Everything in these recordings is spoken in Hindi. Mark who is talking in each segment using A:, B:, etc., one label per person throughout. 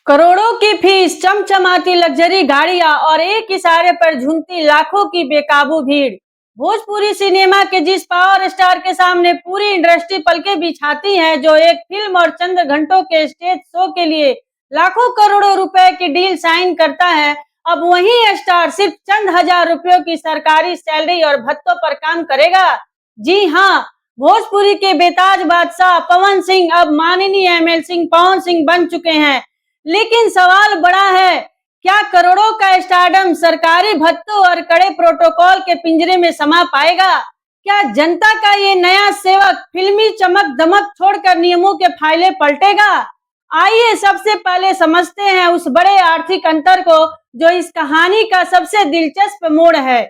A: करोड़ों की फीस, चमचमाती लग्जरी गाड़ियां और एक इशारे पर झूमती लाखों की बेकाबू भीड़। भोजपुरी सिनेमा के जिस पावर स्टार के सामने पूरी इंडस्ट्री पलके बिछाती है, जो एक फिल्म और चंद घंटों के स्टेज शो के लिए लाखों करोड़ों रुपए की डील साइन करता है, अब वही स्टार सिर्फ चंद हजार रुपयों की सरकारी सैलरी और भत्तों पर काम करेगा। जी हाँ, भोजपुरी के बेताज बादशाह पवन सिंह अब माननीय एमएल सिंह पवन सिंह बन चुके हैं। लेकिन सवाल बड़ा है, क्या करोड़ों का स्टारडम सरकारी भत्तों और कड़े प्रोटोकॉल के पिंजरे में समा पाएगा? क्या जनता का ये नया सेवक फिल्मी चमक दमक छोड़कर नियमों के फायले पलटेगा? आइए सबसे पहले समझते हैं उस बड़े आर्थिक अंतर को, जो इस कहानी का सबसे दिलचस्प मोड़ है।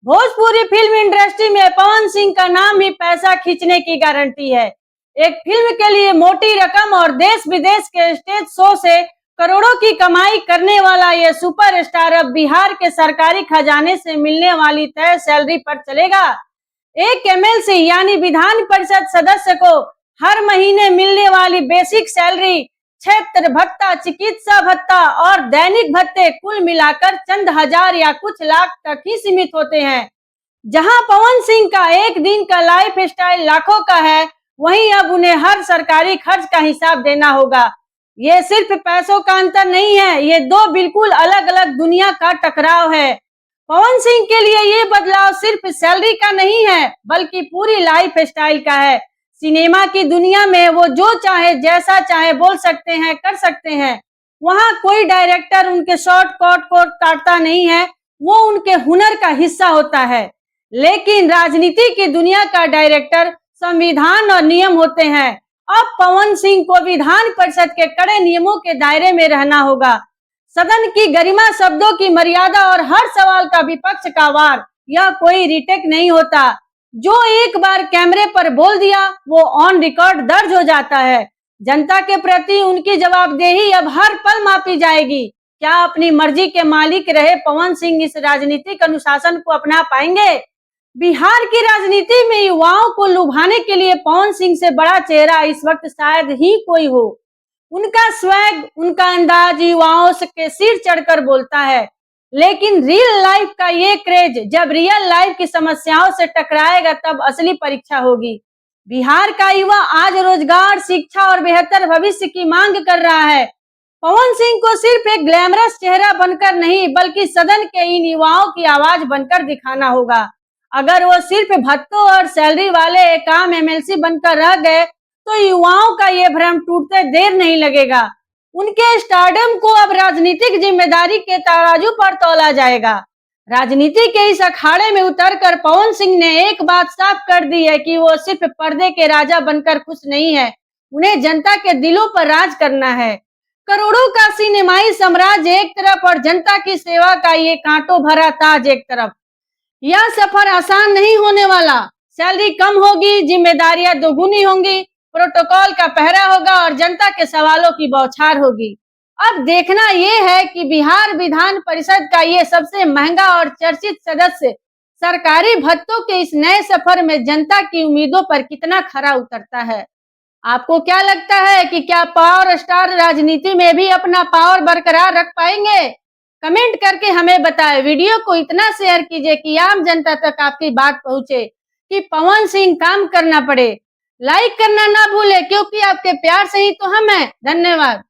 A: भोजपुरी फिल्म इंडस्ट्री में पवन सिंह का नाम ही पैसा खींचने की गारंटी है। एक फिल्म के लिए मोटी रकम और देश विदेश के स्टेज शो से करोड़ों की कमाई करने वाला यह सुपरस्टार अब बिहार के सरकारी खजाने से मिलने वाली तय सैलरी पर चलेगा। एक एमएलसी यानी विधान परिषद सदस्य को हर महीने मिलने वाली बेसिक सैलरी, क्षेत्र भत्ता, चिकित्सा भत्ता और दैनिक भत्ते कुल मिलाकर चंद हजार या कुछ लाख तक ही सीमित होते हैं। जहां पवन सिंह का एक दिन का लाइफ स्टाइल लाखों का है, वहीं अब उन्हें हर सरकारी खर्च का हिसाब देना होगा। ये सिर्फ पैसों का अंतर नहीं है, ये दो बिल्कुल अलग अलग दुनिया का टकराव है। पवन सिंह के लिए ये बदलाव सिर्फ सैलरी का नहीं है, बल्कि पूरी लाइफ स्टाइल का है। सिनेमा की दुनिया में वो जो चाहे जैसा चाहे बोल सकते हैं, कर सकते हैं। वहाँ कोई डायरेक्टर उनके शॉर्ट कट को काटता नहीं है, वो उनके हुनर का हिस्सा होता है। लेकिन राजनीति की दुनिया का डायरेक्टर संविधान और नियम होते हैं। अब पवन सिंह को विधान परिषद के कड़े नियमों के दायरे में रहना होगा। सदन की गरिमा, शब्दों की मर्यादा और हर सवाल का विपक्ष का वार, यह कोई रीटेक नहीं होता। जो एक बार कैमरे पर बोल दिया, वो ऑन रिकॉर्ड दर्ज हो जाता है। जनता के प्रति उनकी जवाबदेही अब हर पल मापी जाएगी। क्या अपनी मर्जी के मालिक रहे पवन सिंह इस राजनीतिक अनुशासन को अपना पाएंगे? बिहार की राजनीति में युवाओं को लुभाने के लिए पवन सिंह से बड़ा चेहरा इस वक्त शायद ही कोई हो। उनका स्वैग, उनका अंदाज युवाओं के सिर चढ़कर बोलता है। लेकिन रियल लाइफ का ये क्रेज जब रियल लाइफ की समस्याओं से टकराएगा, तब असली परीक्षा होगी। बिहार का युवा आज रोजगार, शिक्षा और बेहतर भविष्य की मांग कर रहा है। पवन सिंह को सिर्फ एक ग्लैमरस चेहरा बनकर नहीं, बल्कि सदन के इन युवाओं की आवाज बनकर दिखाना होगा। अगर वो सिर्फ भत्तों और सैलरी वाले एक आम एमएलसी बनकर रह गए, तो युवाओं का ये भ्रम टूटते देर नहीं लगेगा। उनके स्टारडम को अब राजनीतिक जिम्मेदारी के तराजू पर तौला जाएगा। राजनीति के इस अखाड़े में उतरकर पवन सिंह ने एक बात साफ कर दी है कि वो सिर्फ पर्दे के राजा बनकर खुश नहीं है, उन्हें जनता के दिलों पर राज करना है। करोड़ों का सिनेमाई साम्राज्य एक तरफ और जनता की सेवा का ये कांटों भरा ताज एक तरफ। यह सफर आसान नहीं होने वाला। सैलरी कम होगी, जिम्मेदारियां दोगुनी होंगी, प्रोटोकॉल का पहरा होगा और जनता के सवालों की बौछार होगी। अब देखना यह है कि बिहार विधान परिषद का ये सबसे महंगा और चर्चित सदस्य सरकारी भत्तों के इस नए सफर में जनता की उम्मीदों पर कितना खरा उतरता है। आपको क्या लगता है कि क्या पावर स्टार राजनीति में भी अपना पावर बरकरार रख पाएंगे? कमेंट करके हमें बताएं। वीडियो को इतना शेयर कीजिए कि आम जनता तक आपकी बात पहुंचे, कि पवन सिंह काम करना पड़े। लाइक करना ना भूले, क्योंकि आपके प्यार से ही तो हम हैं। धन्यवाद।